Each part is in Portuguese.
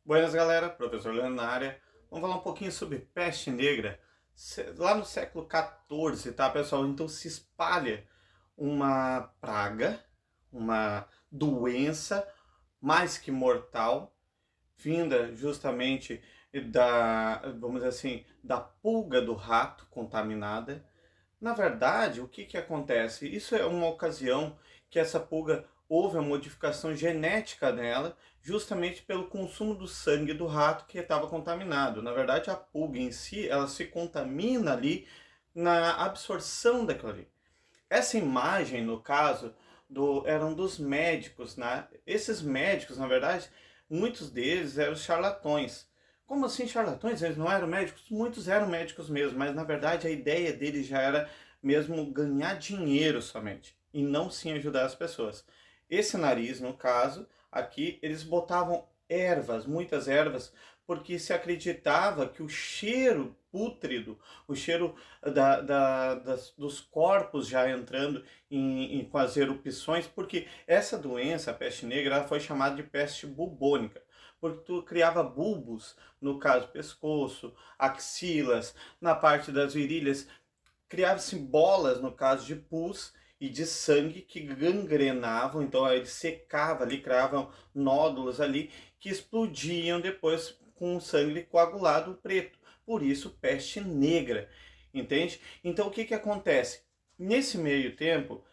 Buenas, galera, professor Leandro na área. Vamos falar um pouquinho sobre peste negra. Lá no século XIV, tá, pessoal? Então se espalha uma praga, uma doença mais que mortal, vinda justamente vamos dizer assim, da pulga do rato contaminada. Na verdade, o que que acontece? Isso é uma ocasião que essa pulga houve a modificação genética nela, justamente pelo consumo do sangue do rato que estava contaminado. Na verdade, a pulga em si, ela se contamina ali na absorção daquilo ali. Essa imagem, no caso, eram dos médicos, né? Esses médicos, na verdade, muitos deles eram charlatões. Como assim charlatões? Eles não eram médicos? Muitos eram médicos mesmo, mas na verdade a ideia deles já era mesmo ganhar dinheiro somente, e não sim ajudar as pessoas. Esse nariz, no caso, aqui, eles botavam ervas, muitas ervas, porque se acreditava que o cheiro pútrido, o cheiro dos corpos já entrando com as erupções, porque essa doença, a peste negra, ela foi chamada de peste bubônica, porque tu criava bulbos, no caso pescoço, axilas, na parte das virilhas, criava-se bolas, no caso de pus e de sangue que gangrenavam, então aí ele secava ali, criavam nódulos ali que explodiam depois com o sangue coagulado preto. Por isso, peste negra, entende? Então o que que acontece? Nesse meio tempo,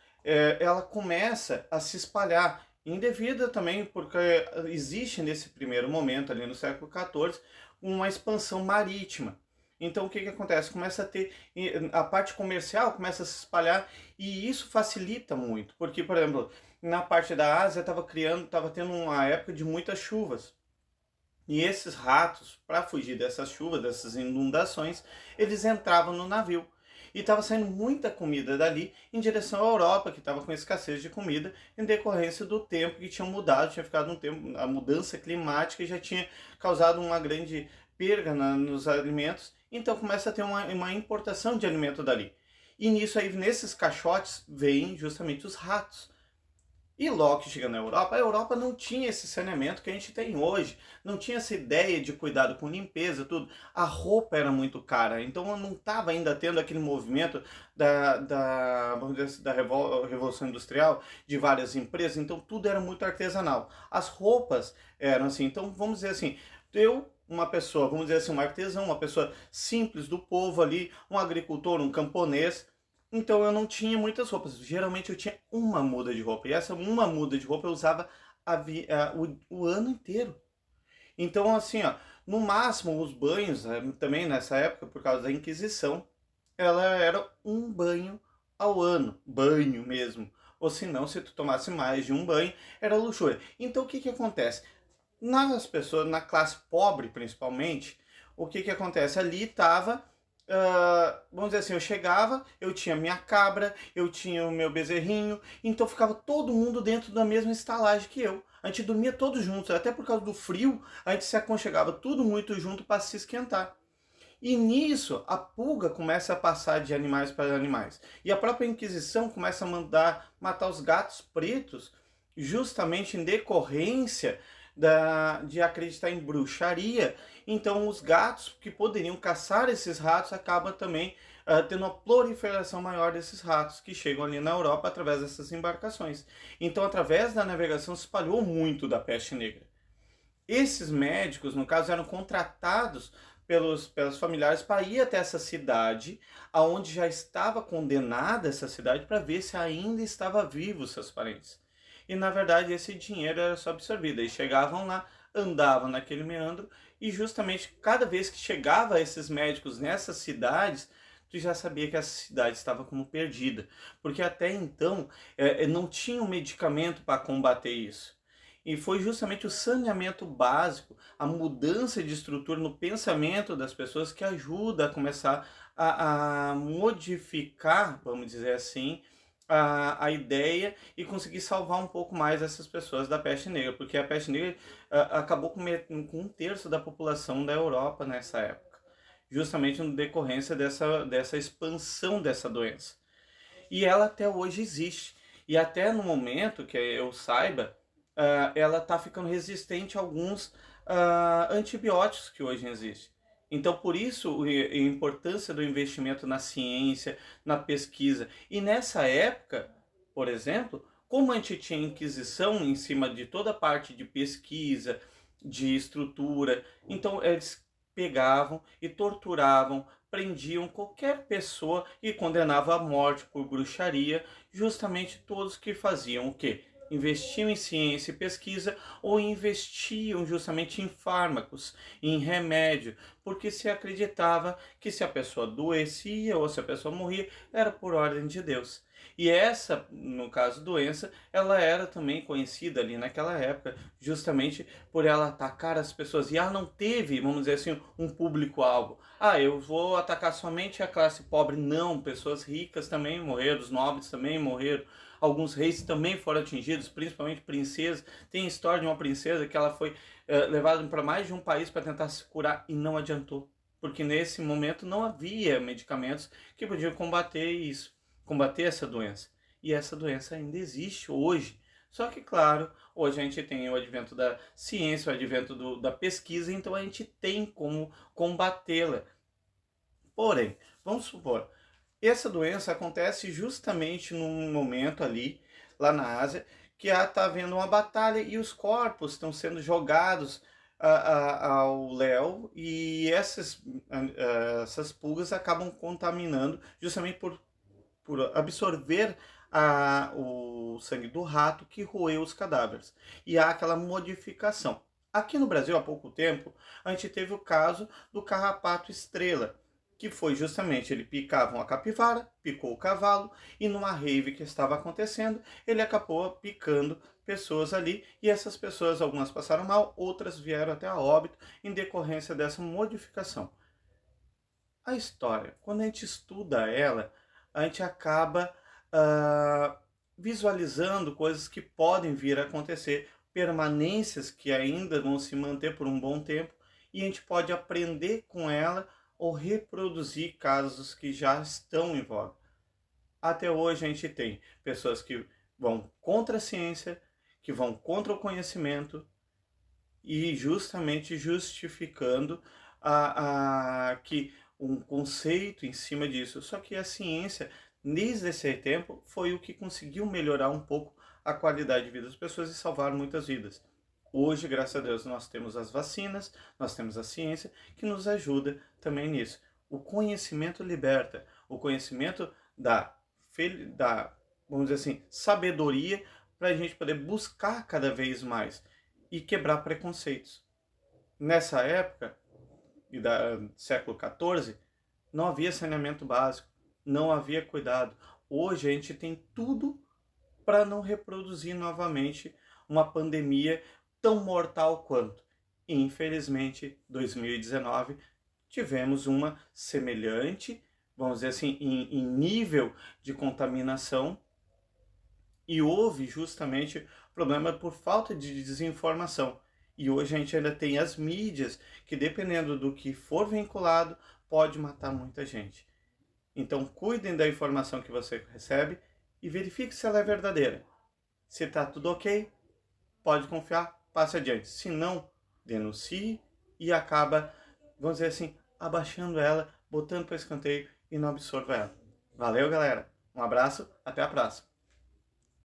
ela começa a se espalhar, indevida também, porque existe nesse primeiro momento, ali no século XIV, uma expansão marítima. Então o que que acontece? Começa a ter a parte comercial começa a se espalhar e isso facilita muito, porque por exemplo, na parte da Ásia estava tendo uma época de muitas chuvas. E esses ratos, para fugir dessas chuvas, dessas inundações, eles entravam no navio. E estava saindo muita comida dali em direção à Europa, que estava com escassez de comida, em decorrência do tempo que tinha mudado, tinha ficado um tempo, a mudança climática já tinha causado uma grande perda nos alimentos, então começa a ter uma importação de alimento dali. E nisso aí, nesses caixotes, vêm justamente os ratos. E logo que chega na Europa, a Europa não tinha esse saneamento que a gente tem hoje. Não tinha essa ideia de cuidado com limpeza, tudo. A roupa era muito cara, então eu não estava ainda tendo aquele movimento vamos dizer, assim, da Revolução Industrial, de várias empresas, então tudo era muito artesanal. As roupas eram assim, então vamos dizer assim, uma pessoa, vamos dizer assim, um artesão, uma pessoa simples do povo ali, um agricultor, um camponês, então eu não tinha muitas roupas. Geralmente eu tinha uma muda de roupa. E essa uma muda de roupa eu usava o ano inteiro. Então, assim, ó, no máximo os banhos, também nessa época, por causa da Inquisição, ela era um banho ao ano. Banho mesmo. Ou se não, se tu tomasse mais de um banho, era luxúria. Então o que que acontece? Nas pessoas, na classe pobre principalmente, o que que acontece? Ali estava, vamos dizer assim, eu chegava, eu tinha minha cabra, eu tinha o meu bezerrinho, então ficava todo mundo dentro da mesma estalagem que eu. A gente dormia todos juntos, até por causa do frio, a gente se aconchegava tudo muito junto para se esquentar. E nisso, a pulga começa a passar de animais para animais. E a própria Inquisição começa a mandar matar os gatos pretos, justamente em decorrência de acreditar em bruxaria. Então, os gatos que poderiam caçar esses ratos acabam também tendo uma proliferação maior desses ratos que chegam ali na Europa através dessas embarcações. Então, através da navegação, se espalhou muito da peste negra. Esses médicos, no caso, eram contratados pelos familiares para ir até essa cidade, aonde já estava condenada essa cidade, para ver se ainda estava vivo seus parentes. E na verdade esse dinheiro era só absorvido. Eles chegavam lá, andavam naquele meandro e justamente cada vez que chegava esses médicos nessas cidades, tu já sabia que essa cidade estava como perdida, porque até então não tinha um medicamento para combater isso. E foi justamente o saneamento básico, a mudança de estrutura no pensamento das pessoas que ajuda a começar a modificar, vamos dizer assim, a ideia e conseguir salvar um pouco mais essas pessoas da peste negra, porque a peste negra acabou com um terço da população da Europa nessa época, justamente no decorrência dessa expansão dessa doença. E ela até hoje existe. E até no momento que eu saiba, ela está ficando resistente a alguns antibióticos que hoje existem. Então, por isso, a importância do investimento na ciência, na pesquisa. E nessa época, por exemplo, como a gente tinha inquisição em cima de toda a parte de pesquisa, de estrutura, então eles pegavam e torturavam, prendiam qualquer pessoa e condenavam à morte por bruxaria, justamente todos que faziam o quê? Investiam em ciência e pesquisa ou investiam justamente em fármacos, em remédio, porque se acreditava que se a pessoa adoecia ou se a pessoa morria, era por ordem de Deus. E essa, no caso, doença, ela era também conhecida ali naquela época, justamente por ela atacar as pessoas. E ela não teve, vamos dizer assim, um público-alvo. Ah, eu vou atacar somente a classe pobre. Não, pessoas ricas também morreram, os nobres também morreram. Alguns reis também foram atingidos, principalmente princesas. Tem a história de uma princesa que ela foi levada para mais de um país para tentar se curar e não adiantou. Porque nesse momento não havia medicamentos que podiam combater isso, combater essa doença. E essa doença ainda existe hoje. Só que, claro, hoje a gente tem o advento da ciência, o advento da pesquisa, então a gente tem como combatê-la. Porém, vamos supor, essa doença acontece justamente num momento ali, lá na Ásia, que está havendo uma batalha e os corpos estão sendo jogados ao léu e essas pulgas acabam contaminando justamente por absorver o sangue do rato que roeu os cadáveres. E há aquela modificação. Aqui no Brasil, há pouco tempo, a gente teve o caso do carrapato estrela, que foi justamente, ele picava uma capivara, picou o cavalo, e numa rave que estava acontecendo, ele acabou picando pessoas ali, e essas pessoas, algumas passaram mal, outras vieram até a óbito em decorrência dessa modificação. A história, quando a gente estuda ela, a gente acaba visualizando coisas que podem vir a acontecer, permanências que ainda vão se manter por um bom tempo, e a gente pode aprender com ela ou reproduzir casos que já estão em voga. Até hoje a gente tem pessoas que vão contra a ciência, que vão contra o conhecimento e justamente justificando que um conceito em cima disso. Só que a ciência, desde esse tempo, foi o que conseguiu melhorar um pouco a qualidade de vida das pessoas e salvar muitas vidas. Hoje, graças a Deus, nós temos as vacinas, nós temos a ciência que nos ajuda também nisso. O conhecimento liberta, o conhecimento da vamos dizer assim, sabedoria para a gente poder buscar cada vez mais e quebrar preconceitos. Nessa época, e da século XIV, não havia saneamento básico, não havia cuidado. Hoje a gente tem tudo para não reproduzir novamente uma pandemia tão mortal quanto. E, infelizmente, 2019 tivemos uma semelhante, vamos dizer assim, em nível de contaminação, e houve justamente problema por falta de desinformação. E hoje a gente ainda tem as mídias que, dependendo do que for vinculado, pode matar muita gente. Então, cuidem da informação que você recebe e verifique se ela é verdadeira. Se está tudo ok, pode confiar, passe adiante. Se não, denuncie e acaba, vamos dizer assim, abaixando ela, botando para escanteio e não absorva ela. Valeu, galera. Um abraço, até a próxima.